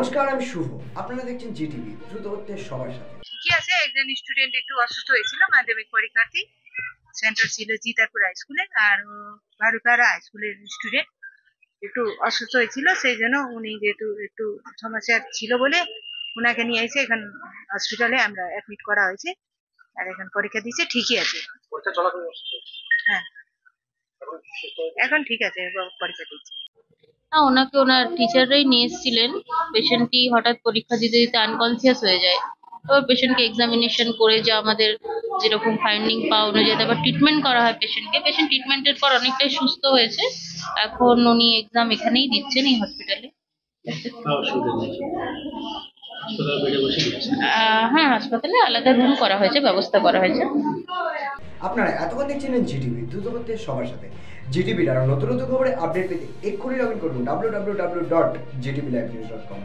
নমস্কার, আমি শুভ। আপনারা দেখছেন জিটিভি, দ্রুত হচ্ছে সবার সাথে। ঠিকই আছে, একজন স্টুডেন্ট একটু অসুস্থ হয়েছিল, মাধ্যমিক পরীক্ষার্থী। সেন্টার ছিল জিতারপুর হাই স্কুলে, আর ভারুপাড়া হাই স্কুলের স্টুডেন্ট একটু অসুস্থ হয়েছিল। সেই জন্য উনি যেহেতু একটু সমস্যা ছিল বলে ওনাকে নিয়ে এসে এখন হসপিটালে আমরা অ্যাডমিট করা হয়েছে। আর এখন পরীক্ষা দিয়েছে, ঠিকই আছে। হ্যাঁ, এখন ঠিক আছে, পরীক্ষা দিচ্ছে। না, ওনাকে ওনার টিচাররাই নিয়ে এসেছিলেন। পেশেন্টটি হঠাৎ পরীক্ষা দিতে দিতে আনকনসিয়াস হয়ে যায়। এবার পেশেন্টকে এক্সামিনেশন করে যা আমাদের যেরকম ফাইন্ডিং পাওয়া অনুযায়ী তারপর ট্রিটমেন্ট করা হয় পেশেন্টকে। পেশেন্ট ট্রিটমেন্টের পর অনেকটাই সুস্থ হয়েছে। এখন উনি এক্সাম এখানেই দিচ্ছেন, এই হসপিটালে। হ্যাঁ, হাসপাতালে আলাদা রুম করা হয়েছে, ব্যবস্থা করা হয়েছে। আপনারা এতক্ষণ দেখছিলেন জিটিভি, দ্রুত হচ্ছে সবার সাথে। জিটিভির আরো নতুন নতুন খবরে আপডেট পেতে এক্ষুনি লগ ইন করুন www.gtblivenews.com।